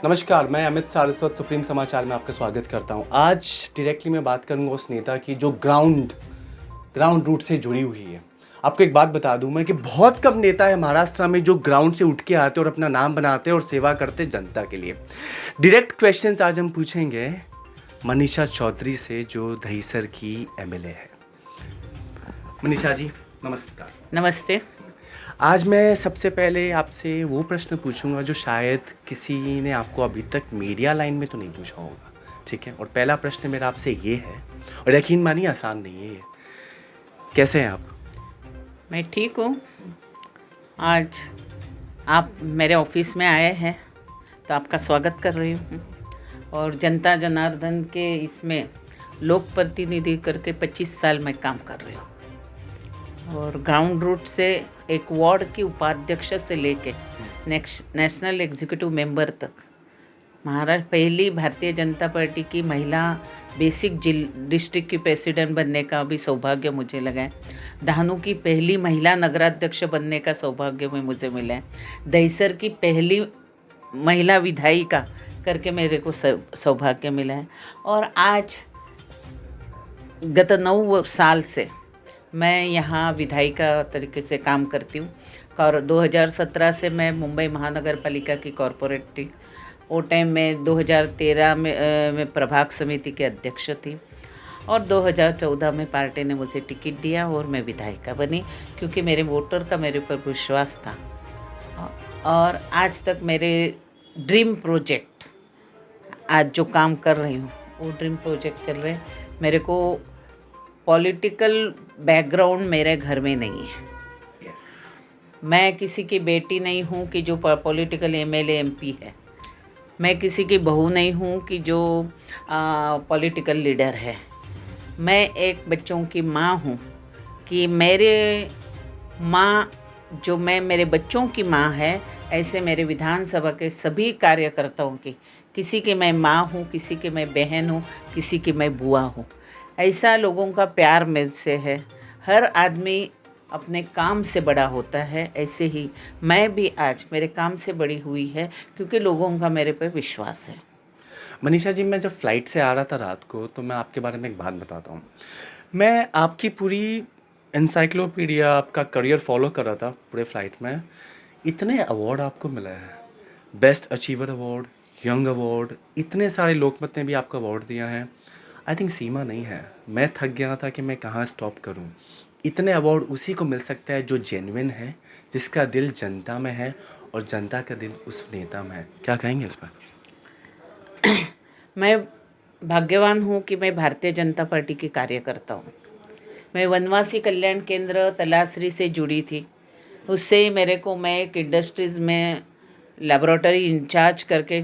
नमस्कार, मैं अमित सारस्वत सुप्रीम समाचार में आपका स्वागत करता हूं। आज डायरेक्टली मैं बात करूंगा उस नेता की जो ग्राउंड रूट से जुड़ी हुई है। आपको एक बात बता दूं मैं कि बहुत कम नेता है महाराष्ट्र में जो ग्राउंड से उठ के आते और अपना नाम बनाते और सेवा करते जनता के लिए। डायरेक्ट क्वेश्चंस आज हम पूछेंगे मनीषा चौधरी से, जो दहीसर की एमएलए है। मनीषा जी नमस्कार। नमस्ते। आज मैं सबसे पहले आपसे वो प्रश्न पूछूंगा जो शायद किसी ने आपको अभी तक मीडिया लाइन में तो नहीं पूछा होगा, ठीक है? और पहला प्रश्न मेरा आपसे ये है, और यकीन मानिए आसान नहीं है ये। कैसे हैं आप? मैं ठीक हूँ। आज आप मेरे ऑफिस में आए हैं तो आपका स्वागत कर रही हूँ, और जनता जनार्दन के इसमें लोक प्रतिनिधि करके 25 साल में काम कर रही हूँ, और ग्राउंड रूट से एक वार्ड की उपाध्यक्ष से लेके नेशनल एग्जीक्यूटिव मेंबर तक महाराष्ट्र पहली भारतीय जनता पार्टी की महिला बेसिक डिस्ट्रिक्ट की प्रेसिडेंट बनने का भी सौभाग्य मुझे लगा है। दहानू की पहली महिला नगराध्यक्ष बनने का सौभाग्य में मुझे मिला है। दहीसर की पहली महिला विधायिका करके मेरे को सौभाग्य मिला है। और आज गत 9 साल से मैं यहाँ विधायिका तरीके से काम करती हूँ, और 2017 से मैं मुंबई महानगर पालिका की कॉरपोरेट थी। वो टाइम में 2013 में प्रभाग समिति के अध्यक्ष थी, और 2014 में पार्टी ने मुझे टिकट दिया और मैं विधायिका बनी, क्योंकि मेरे वोटर का मेरे ऊपर विश्वास था। और आज तक मेरे ड्रीम प्रोजेक्ट आज जो काम कर रही हूँ वो ड्रीम प्रोजेक्ट चल रहे हैं। मेरे को पॉलिटिकल बैकग्राउंड मेरे घर में नहीं है। मैं किसी की बेटी नहीं हूँ कि जो पॉलिटिकल एमएलए एमपी है। मैं किसी की बहू नहीं हूँ कि जो पॉलिटिकल लीडर है। मैं एक बच्चों की माँ हूँ कि मेरे माँ जो मैं मेरे बच्चों की माँ है, ऐसे मेरे विधानसभा के सभी कार्यकर्ताओं की, किसी की मैं माँ हूँ, किसी की मैं बहन हूँ, किसी की मैं बुआ हूँ। ऐसा लोगों का प्यार मुझसे है। हर आदमी अपने काम से बड़ा होता है, ऐसे ही मैं भी आज मेरे काम से बड़ी हुई है, क्योंकि लोगों का मेरे पे विश्वास है। मनीषा जी, मैं जब फ्लाइट से आ रहा था रात को, तो मैं आपके बारे में एक बात बताता हूँ। मैं आपकी पूरी इंसाइक्लोपीडिया, आपका करियर फॉलो कर रहा था पूरे फ्लाइट में। इतने अवार्ड आपको मिले हैं, best achiever award, young award, इतने सारे लोकमत ने भी आपको अवार्ड दिया है। आई थिंक सीमा नहीं है। मैं थक गया था कि मैं कहाँ स्टॉप करूँ। इतने अवार्ड उसी को मिल सकता है जो जेन्युइन है, जिसका दिल जनता में है और जनता का दिल उस नेता में है। क्या कहेंगे इस पर? मैं भाग्यवान हूँ कि मैं भारतीय जनता पार्टी की कार्यकर्ता हूँ। मैं वनवासी कल्याण केंद्र तलासरी से जुड़ी थी। उससे मैं एक इंडस्ट्रीज़ में लेबोरेटरी इंचार्ज करके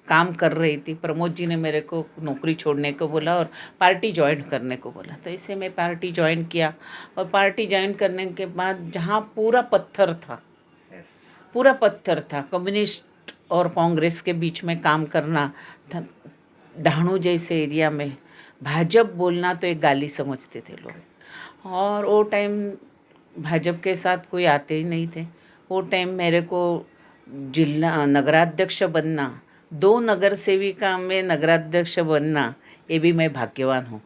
काम कर रही थी। प्रमोद जी ने मेरे को नौकरी छोड़ने को बोला और पार्टी ज्वाइन करने को बोला, तो इसे मैं पार्टी ज्वाइन किया। और पार्टी ज्वाइन करने के बाद जहाँ पूरा पत्थर था, कम्युनिस्ट और कांग्रेस के बीच में काम करना था। डहाणू जैसे एरिया में भाजपा बोलना तो एक गाली समझते थे लोग, और वो टाइम भाजपा के साथ कोई आते ही नहीं थे। वो टाइम मेरे को जिला नगराध्यक्ष बनना, 2 नगर सेविका में नगराध्यक्ष बनना, ये भी मैं भाग्यवान हूँ,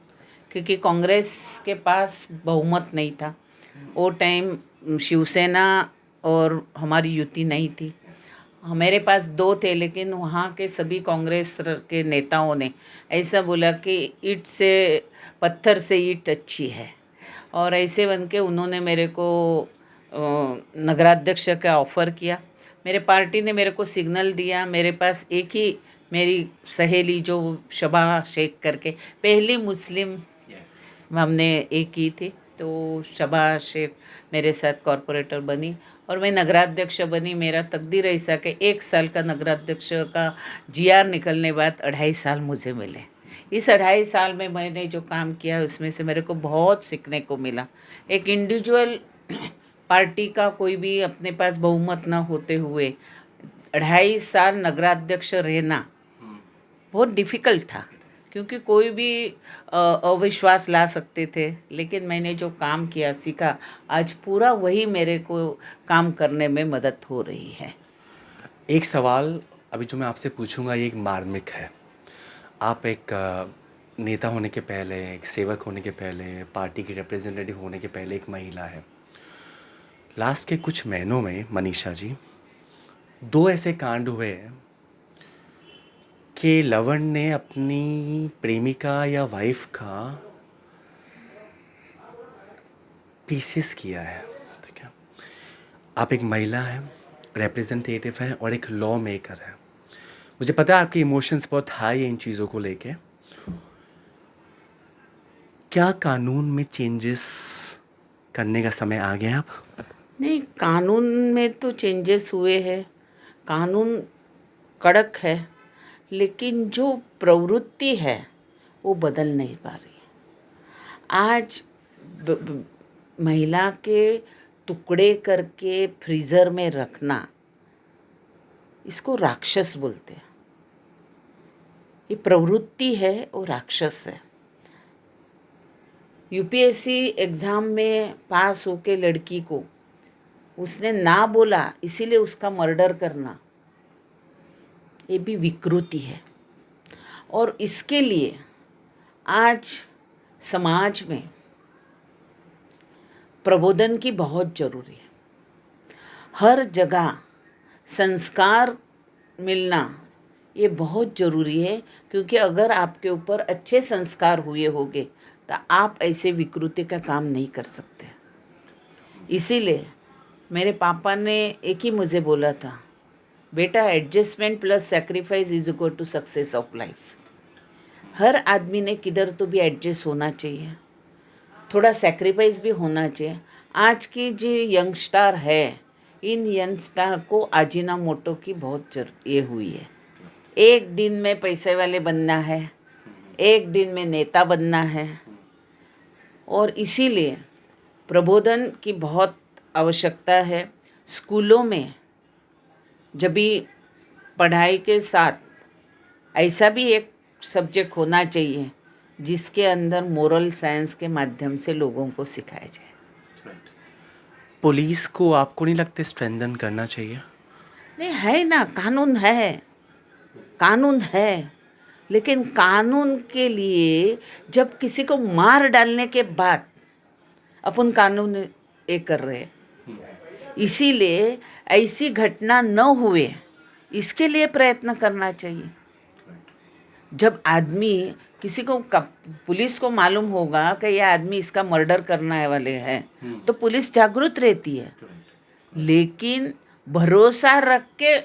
क्योंकि कांग्रेस के पास बहुमत नहीं था। वो टाइम शिवसेना और हमारी युति नहीं थी। मेरे पास 2 थे, लेकिन वहाँ के सभी कांग्रेस के नेताओं ने ऐसा बोला कि ईंट से पत्थर से ईंट अच्छी है, और ऐसे बन के उन्होंने मेरे को नगराध्यक्ष का ऑफ़र किया। मेरे पार्टी ने मेरे को सिग्नल दिया। मेरे पास एक ही मेरी सहेली जो शबा शेख करके पहली मुस्लिम हमने एक की थी, तो शबा शेख मेरे साथ कॉरपोरेटर बनी और मैं नगराध्यक्ष बनी। मेरा तकदीर ऐसा कि 1 साल का नगराध्यक्ष का जीआर निकलने बाद 2.5 साल मुझे मिले। इस 2.5 साल में मैंने जो काम किया उसमें से मेरे को बहुत सीखने को मिला। एक इंडिविजुअल पार्टी का कोई भी अपने पास बहुमत न होते हुए 2.5 साल नगराध्यक्ष रहना बहुत डिफ़िकल्ट था, क्योंकि कोई भी अविश्वास ला सकते थे, लेकिन मैंने जो काम किया सीखा, आज पूरा वही मेरे को काम करने में मदद हो रही है। एक सवाल अभी जो मैं आपसे पूछूंगा ये एक मार्मिक है। आप एक नेता होने के पहले, एक सेवक होने के पहले, पार्टी की रिप्रेजेंटेटिव होने के पहले एक महिला है। लास्ट के कुछ महीनों में मनीषा जी, दो ऐसे कांड हुए हैं कि लवन ने अपनी प्रेमिका या वाइफ का पीसेस किया है। ठीक है, आप एक महिला हैं, रिप्रेजेंटेटिव हैं और एक लॉ मेकर हैं। मुझे पता है आपके इमोशंस बहुत हाई है इन चीज़ों को लेके। क्या कानून में चेंजेस करने का समय आ गया है अब? नहीं, कानून में तो चेंजेस हुए हैं, कानून कड़क है, लेकिन जो प्रवृत्ति है वो बदल नहीं पा रही है। आज महिला के टुकड़े करके फ्रीज़र में रखना, इसको राक्षस बोलते हैं। ये प्रवृत्ति है, वो राक्षस है। यूपीएससी एग्ज़ाम में पास होके लड़की को उसने ना बोला, इसीलिए उसका मर्डर करना, ये भी विकृति है। और इसके लिए आज समाज में प्रबोधन की बहुत ज़रूरी है। हर जगह संस्कार मिलना ये बहुत ज़रूरी है, क्योंकि अगर आपके ऊपर अच्छे संस्कार हुए होंगे तो आप ऐसे विकृति का काम नहीं कर सकते। इसीलिए मेरे पापा ने एक ही मुझे बोला था, बेटा adjustment plus sacrifice is equal to success of life. हर आदमी ने किधर तो भी एडजस्ट होना चाहिए, थोड़ा सेक्रीफाइस भी होना चाहिए। आज की जो यंगस्टर है, इन यंगस्टर को आजिनामोटो की बहुत ये हुई है। एक दिन में पैसे वाले बनना है, एक दिन में नेता बनना है, और इसीलिए प्रबोधन की बहुत आवश्यकता है। स्कूलों में जब भी पढ़ाई के साथ ऐसा भी एक सब्जेक्ट होना चाहिए जिसके अंदर मोरल साइंस के माध्यम से लोगों को सिखाया जाए। पुलिस को आपको नहीं लगता स्ट्रेंथन करना चाहिए? नहीं, है ना, कानून है, कानून है, लेकिन कानून के लिए जब किसी को मार डालने के बाद अपन कानून ये कर रहे हैं, इसीलिए ऐसी घटना न हुए इसके लिए प्रयत्न करना चाहिए। जब आदमी किसी को पुलिस को मालूम होगा कि यह आदमी इसका मर्डर करने वाले हैं, तो पुलिस जागरूक रहती है। लेकिन भरोसा रख के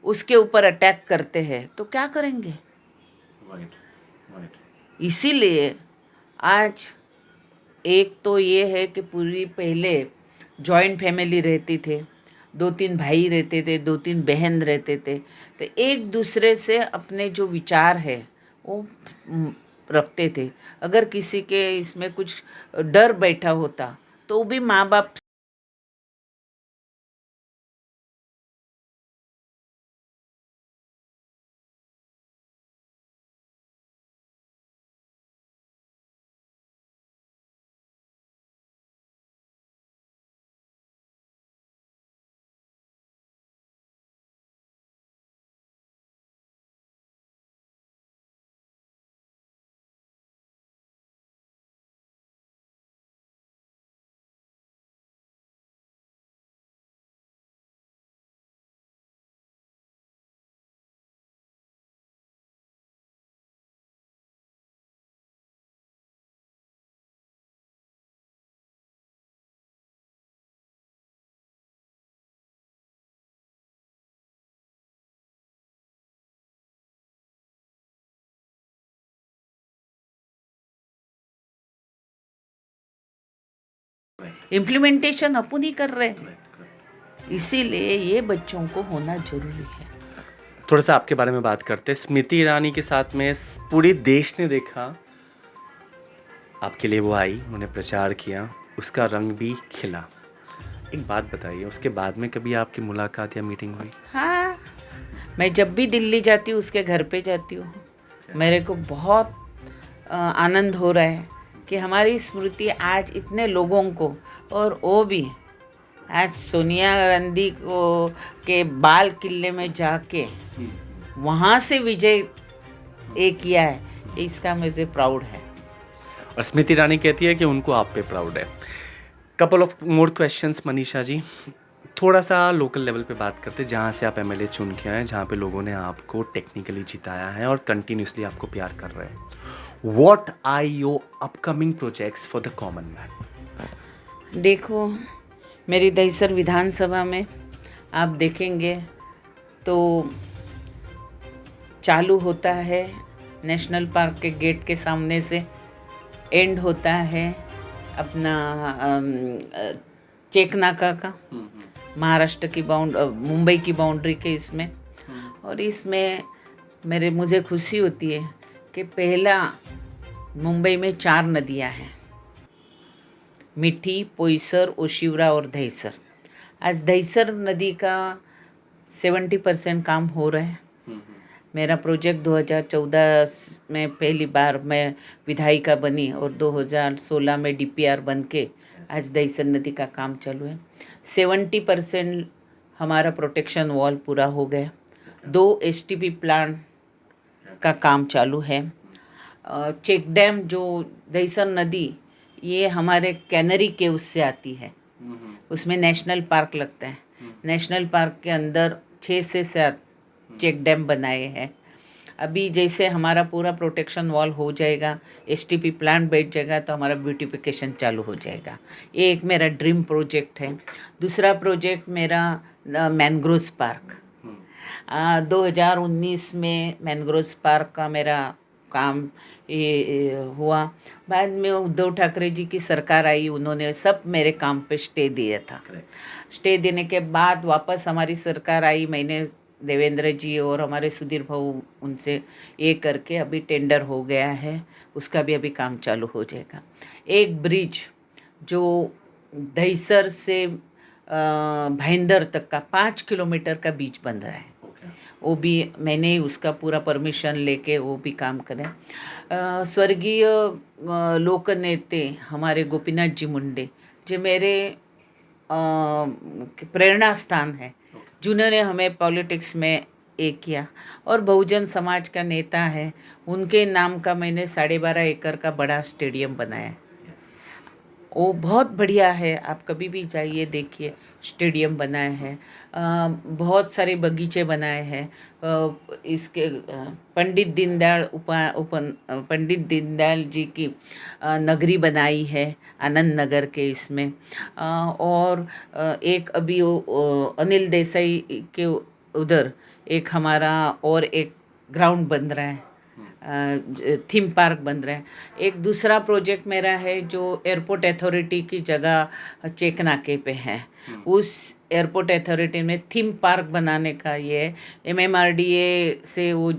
उसके ऊपर अटैक करते हैं तो क्या करेंगे? इसीलिए आज एक तो ये है कि पूरी पहले जॉइंट फैमिली रहती थे, 2-3 भाई रहते थे, 2-3 बहन रहते थे, तो एक दूसरे से अपने जो विचार है वो रखते थे। अगर किसी के इसमें कुछ डर बैठा होता तो वो भी माँ बाप इम्प्लीमेंटेशन अपन ही कर रहे हैं। इसीलिए ये बच्चों को होना जरूरी है। थोड़ा सा आपके बारे में बात करते हैं। स्मृति ईरानी के साथ में पूरे देश ने देखा, आपके लिए वो आई, उन्होंने प्रचार किया, उसका रंग भी खिला। एक बात बताइए, उसके बाद में कभी आपकी मुलाकात या मीटिंग हुई? हाँ, मैं जब भी दिल्ली जाती हूँ उसके घर पे जाती हूँ। मेरे को बहुत आनंद हो रहा है कि हमारी स्मृति आज इतने लोगों को, और वो भी आज सोनिया गांधी को के बाल किले में जाके वहाँ से विजय किया है, इसका मुझे प्राउड है। और स्मृति ईरानी कहती है कि उनको आप पे प्राउड है। Couple of more questions Manisha ji, थोड़ा सा लोकल लेवल पे बात करते हैं, जहाँ से आप एमएलए चुन के आए, जहाँ पे लोगों ने आपको टेक्निकली जिताया है और कंटिन्यूसली आपको प्यार कर रहे हैं। What are your upcoming projects for the common man? देखो, मेरी दहिसर विधानसभा में आप देखेंगे तो चालू होता है नेशनल पार्क के गेट के सामने से, एंड होता है अपना चेक नाका का, महाराष्ट्र की मुंबई की बाउंड्री के इसमें। और इसमें मुझे खुशी होती है कि पहला मुंबई में 4 नदियां हैं, मिठी, पोईसर, ओशिवरा और दहिसर। आज दहिसर नदी का 70% काम हो रहा है। मेरा प्रोजेक्ट 2014 में पहली बार मैं विधायिका बनी और 2016 में डीपीआर बन के आज दहिसर नदी का काम चालू है। 70% हमारा प्रोटेक्शन वॉल पूरा हो गया। 2 एसटीपी प्लांट का काम चालू है। चेक डैम जो दहिसर नदी ये हमारे कैनरी के उससे आती है, उसमें नेशनल पार्क लगता है। नेशनल पार्क के अंदर 6 से 7 चेक डैम बनाए हैं। अभी जैसे हमारा पूरा प्रोटेक्शन वॉल हो जाएगा, एसटीपी प्लांट बैठ जाएगा तो हमारा ब्यूटिफिकेशन चालू हो जाएगा। ये एक मेरा ड्रीम प्रोजेक्ट है। दूसरा प्रोजेक्ट मेरा मैनग्रोव्स पार्क। 2019 में मैनग्रोव्स पार्क का मेरा काम हुआ। बाद में उद्धव ठाकरे जी की सरकार आई, उन्होंने सब मेरे काम पे स्टे दिया था। स्टे देने के बाद वापस हमारी सरकार आई, मैंने देवेंद्र जी और हमारे सुधीर भाऊ उनसे ये करके अभी टेंडर हो गया है, उसका भी अभी काम चालू हो जाएगा। एक ब्रिज जो दहिसर से भाईंदर तक का 5 किलोमीटर का ब्रिज बन रहा है, वो भी मैंने उसका पूरा परमिशन लेके वो भी काम करें। स्वर्गीय लोक नेते हमारे गोपीनाथ जी मुंडे जो मेरे प्रेरणा स्थान है, जिन्होंने हमें पॉलिटिक्स में एक किया और बहुजन समाज का नेता है, उनके नाम का मैंने 12.5 एकड़ का बड़ा स्टेडियम बनाया है। वो बहुत बढ़िया है, आप कभी भी जाइए देखिए। स्टेडियम बनाए हैं, बहुत सारे बगीचे बनाए हैं। इसके पंडित दीनदयाल जी की नगरी बनाई है आनंद नगर के इसमें। और एक अभी अनिल देसाई के उधर एक हमारा और एक ग्राउंड बन रहा है, थीम पार्क बन रहा है। एक दूसरा प्रोजेक्ट मेरा है जो एयरपोर्ट अथॉरिटी की जगह चेक नाके पे है, उस एयरपोर्ट अथॉरिटी में थीम पार्क बनाने का ये MMRDA से वो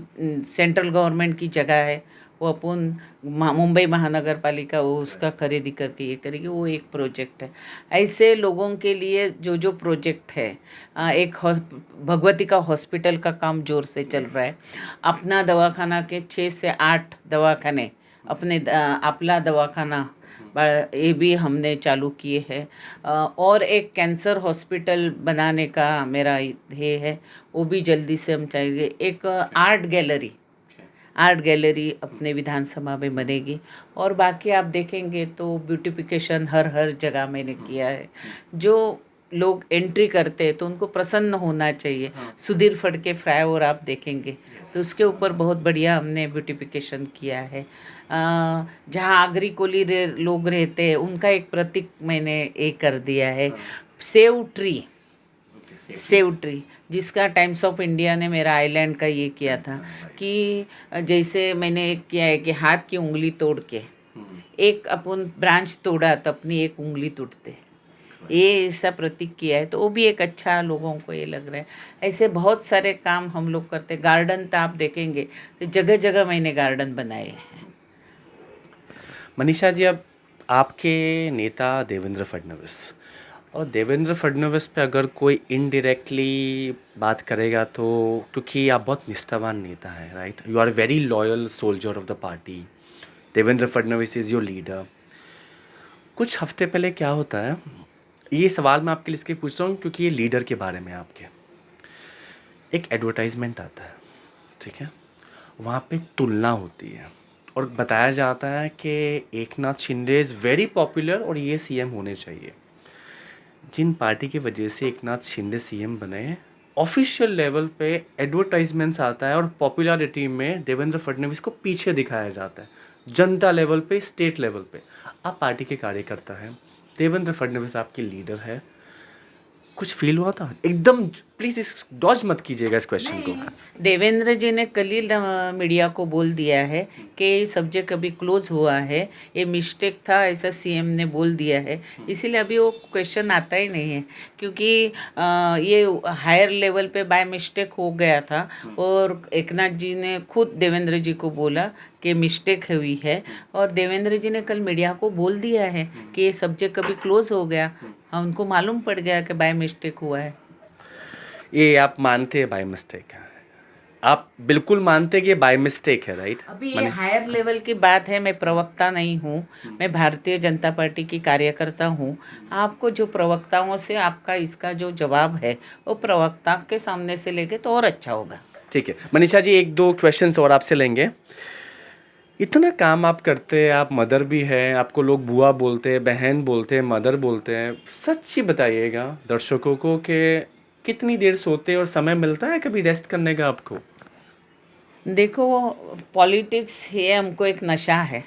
सेंट्रल गवर्नमेंट की जगह है, वो अपन मुंबई महानगर पालिका वो उसका खरीदी करके ये करेगी, वो एक प्रोजेक्ट है। ऐसे लोगों के लिए जो जो प्रोजेक्ट है, एक भगवती का हॉस्पिटल का काम जोर से चल रहा है। अपना दवाखाना के 6 से 8 दवाखाने, अपने आपला दवाखाना ये भी हमने चालू किए हैं। और एक कैंसर हॉस्पिटल बनाने का मेरा ये है, वो भी जल्दी से हम चाहेंगे। एक आर्ट गैलरी अपने विधानसभा में बनेगी। और बाकी आप देखेंगे तो ब्यूटिफिकेशन हर जगह मैंने किया है। जो लोग एंट्री करते हैं तो उनको प्रसन्न होना चाहिए। सुधीर फड़के फ्लाईओवर आप देखेंगे तो उसके ऊपर बहुत बढ़िया हमने ब्यूटिफिकेशन किया है। जहाँ आगरी कोली लोग रहते हैं उनका एक प्रतीक मैंने एक कर दिया है, सेव ट्री, जिसका टाइम्स ऑफ इंडिया ने मेरा आइलैंड का ये किया था कि जैसे मैंने एक किया है कि हाथ की उंगली तोड़ के एक अपन ब्रांच तोड़ा तो अपनी एक उंगली टूटते, ये ऐसा प्रतीक किया है, तो वो भी एक अच्छा लोगों को ये लग रहा है। ऐसे बहुत सारे काम हम लोग करते। गार्डन तो आप देखेंगे तो जगह जगह मैंने गार्डन बनाए हैं। मनीषा जी, अब आपके नेता देवेंद्र फडणवीस, और देवेंद्र फडणवीस पे अगर कोई इनडायरेक्टली बात करेगा तो, क्योंकि आप बहुत निष्ठावान नेता हैं, right, you are very loyal soldier of the party, Devendra Fadnavis is your leader. कुछ हफ्ते पहले क्या होता है, ये सवाल मैं आपके लिए इसलिए पूछ रहा हूँ क्योंकि ये लीडर के बारे में आपके एक एडवर्टाइजमेंट आता है, ठीक है, वहाँ पे तुलना होती है और बताया जाता है कि Eknath Shinde is very popular और ये सीएम होने चाहिए। जिन पार्टी की वजह से एकनाथ शिंदे सीएम बने, ऑफिशियल लेवल पे एडवर्टाइजमेंट्स आता है और पॉपुलैरिटी में देवेंद्र फडणवीस को पीछे दिखाया जाता है। जनता लेवल पे, स्टेट लेवल पे आप पार्टी के कार्यकर्ता हैं, देवेंद्र फडणवीस आपके लीडर है, कुछ फील हुआ था एकदम? प्लीज़ इस डॉज मत कीजिएगा इस क्वेश्चन को। देवेंद्र जी ने कल ही मीडिया को बोल दिया है कि ये सब्जेक्ट अभी क्लोज हुआ है, ये मिस्टेक था, ऐसा सीएम ने बोल दिया है। इसीलिए अभी वो क्वेश्चन आता ही नहीं है, क्योंकि ये हायर लेवल पे बाय मिस्टेक हो गया था और एकनाथ जी ने खुद देवेंद्र जी को बोला कि मिस्टेक हुई है और देवेंद्र जी ने कल मीडिया को बोल दिया है कि ये सब्जेक्ट अभी क्लोज हो गया। हाँ, उनको मालूम पड़ गया कि बाय मिस्टेक हुआ है। ये आप मानते हैं बाय मिस्टेक है? आप बिल्कुल मानते हैं कि बाय मिस्टेक है, राइट? अभी ये हायर लेवल की बात है, मैं प्रवक्ता नहीं हूँ, मैं भारतीय जनता पार्टी की कार्यकर्ता हूँ। आपको जो प्रवक्ताओं से आपका इसका जो जवाब है वो प्रवक्ता के सामने से लेके तो और अच्छा होगा। ठीक है मनीषा जी, एक दो क्वेश्चंस और आपसे लेंगे। इतना काम आप करते हैं, आप मदर भी हैं, आपको लोग बुआ बोलते हैं, बहन बोलते हैं, मदर बोलते हैं, सच ही बताइएगा दर्शकों को कि कितनी देर सोते हैं और समय मिलता है कभी रेस्ट करने का आपको? देखो, पॉलिटिक्स ये हमको एक नशा है।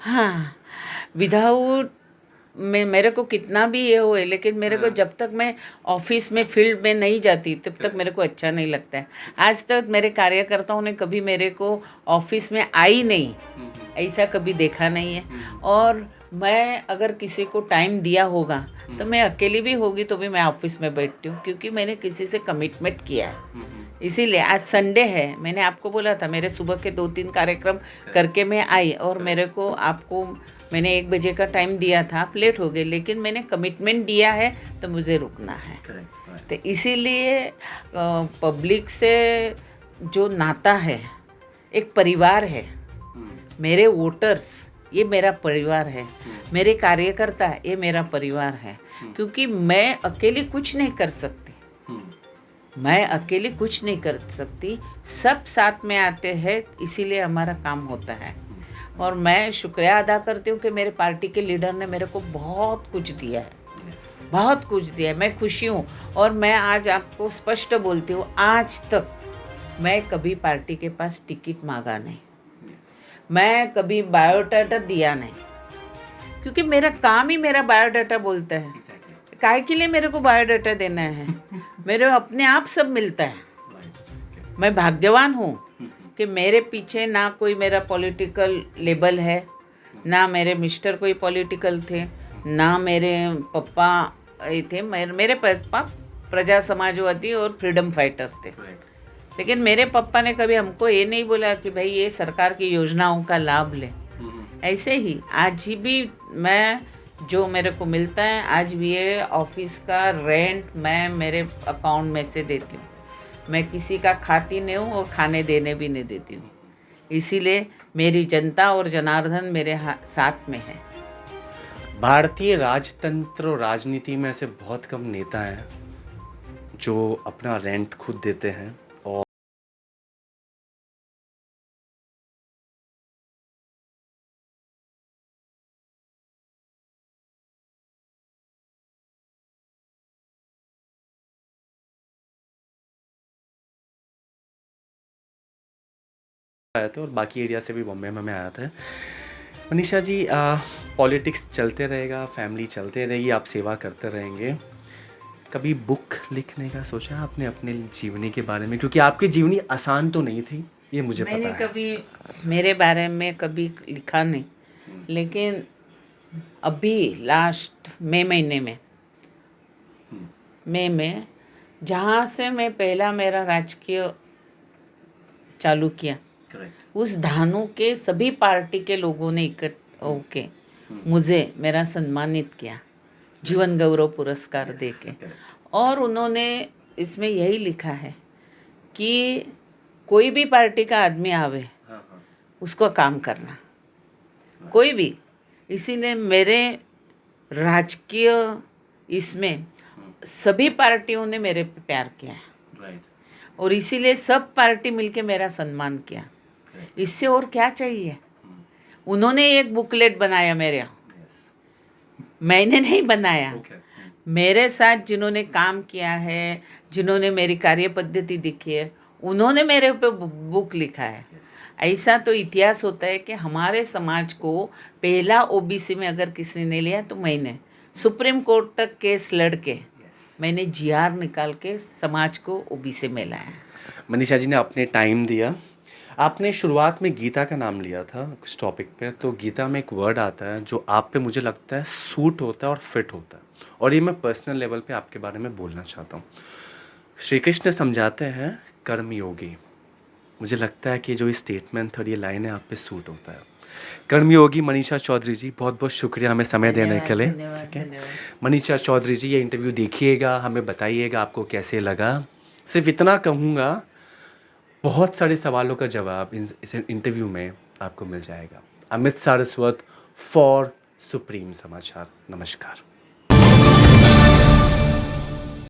हाँ, विदाउट मेरे को कितना भी ये होए, लेकिन मेरे को जब तक मैं ऑफिस में फील्ड में नहीं जाती तब तक मेरे को अच्छा नहीं लगता है। आज तक मेरे कार्यकर्ताओं ने कभी मेरे को ऑफिस में आई नहीं, ऐसा कभी देखा नहीं है। और मैं अगर किसी को टाइम दिया होगा तो मैं अकेली भी होगी तो भी मैं ऑफिस में बैठती हूँ, क्योंकि मैंने किसी से कमिटमेंट किया है। इसीलिए आज संडे है, मैंने आपको बोला था मेरे सुबह के 2-3 कार्यक्रम करके मैं आई और मेरे को आपको मैंने 1 बजे का टाइम दिया था, आप लेट हो गए, लेकिन मैंने कमिटमेंट दिया है तो मुझे रुकना है। तो इसीलिए पब्लिक से जो नाता है, एक परिवार है, मेरे वोटर्स ये मेरा परिवार है, मेरे कार्यकर्ता ये मेरा परिवार है, क्योंकि मैं अकेली कुछ नहीं कर सकती, मैं अकेले कुछ नहीं कर सकती, सब साथ में आते हैं, इसीलिए हमारा काम होता है। और मैं शुक्रिया अदा करती हूँ कि मेरे पार्टी के लीडर ने मेरे को बहुत कुछ दिया है, बहुत कुछ दिया है, मैं खुशी हूँ। और मैं आज आपको स्पष्ट बोलती हूँ, आज तक मैं कभी पार्टी के पास टिकट मांगा नहीं, मैं कभी बायोडाटा दिया नहीं, क्योंकि मेरा काम ही मेरा बायोडाटा बोलता है। काहे के लिए मेरे को बायोडाटा देना है? मेरे अपने आप सब मिलता है। मैं भाग्यवान हूँ कि मेरे पीछे ना कोई मेरा पॉलिटिकल लेबल है, ना मेरे मिस्टर कोई पॉलिटिकल थे, ना मेरे पापा थे। मेरे पापा प्रजा समाजवादी और फ्रीडम फाइटर थे, लेकिन मेरे पापा ने कभी हमको ये नहीं बोला कि भाई ये सरकार की योजनाओं का लाभ ले। ऐसे ही आज भी मैं जो मेरे को मिलता है, आज भी ये ऑफिस का रेंट मैं मेरे अकाउंट में से देती हूँ, मैं किसी का खाती नहीं हूँ और खाने देने भी नहीं देती हूँ। इसीलिए मेरी जनता और जनार्दन मेरे साथ में है। भारतीय राजतंत्र और राजनीति में ऐसे बहुत कम नेता हैं जो अपना रेंट खुद देते हैं और आया था और बाकी एरिया से भी बॉम्बे में मैं आया था। मनीषा जी, पॉलिटिक्स चलते रहेगा, फैमिली चलते रहेगी, आप सेवा करते रहेंगे। कभी बुक लिखने का सोचा आपने अपने जीवनी के बारे में? क्योंकि आपकी जीवनी आसान तो नहीं थी, ये मुझे पता मैंने है। कभी मेरे बारे में कभी लिखा नहीं, लेकिन अभी लास्ट मई में जहाँ से मैं पहला मेरा राजकीय चालू किया, उस धानु के सभी पार्टी के लोगों ने इकट्ठा होके मुझे मेरा सम्मानित किया, जीवन गौरव पुरस्कार देके। और उन्होंने इसमें यही लिखा है कि कोई भी पार्टी का आदमी आवे उसको काम करना, कोई भी। इसीलिए मेरे राजकीय इसमें सभी पार्टियों ने मेरे पे प्यार किया है राइट। और इसीलिए सब पार्टी मिलके मेरा सम्मान किया। इससे और क्या चाहिए। उन्होंने एक बुकलेट बनाया मेरे, मैंने नहीं बनाया। ओके। मेरे साथ जिन्होंने काम किया है, जिन्होंने मेरी कार्य पद्धति देखी है, उन्होंने मेरे पे बुक लिखा है। ऐसा तो इतिहास होता है कि हमारे समाज को पहला ओबीसी में अगर किसी ने लिया तो मैंने सुप्रीम कोर्ट तक केस लड़के मैंने जीआर निकाल के समाज को ओबीसी में लाया। मनीषा जी ने अपने टाइम दिया। आपने शुरुआत में गीता का नाम लिया था कुछ टॉपिक पे, तो गीता में एक वर्ड आता है जो आप पे मुझे लगता है सूट होता है और फिट होता है, और ये मैं पर्सनल लेवल पे आपके बारे में बोलना चाहता हूँ। श्री कृष्ण समझाते हैं कर्मयोगी। मुझे लगता है कि जो ये स्टेटमेंट और ये लाइन है आप पे सूट होता है। कर्मयोगी मनीषा चौधरी जी, बहुत बहुत शुक्रिया हमें समय देने के लिए। धन्यवाद, ठीक है धन्यवाद। मनीषा चौधरी जी, ये इंटरव्यू देखिएगा, हमें बताइएगा आपको कैसे लगा। सिर्फ इतना कहूँगा, बहुत सारे सवालों का जवाब इस इंटरव्यू में आपको मिल जाएगा। अमित सारस्वत फॉर सुप्रीम समाचार। नमस्कार।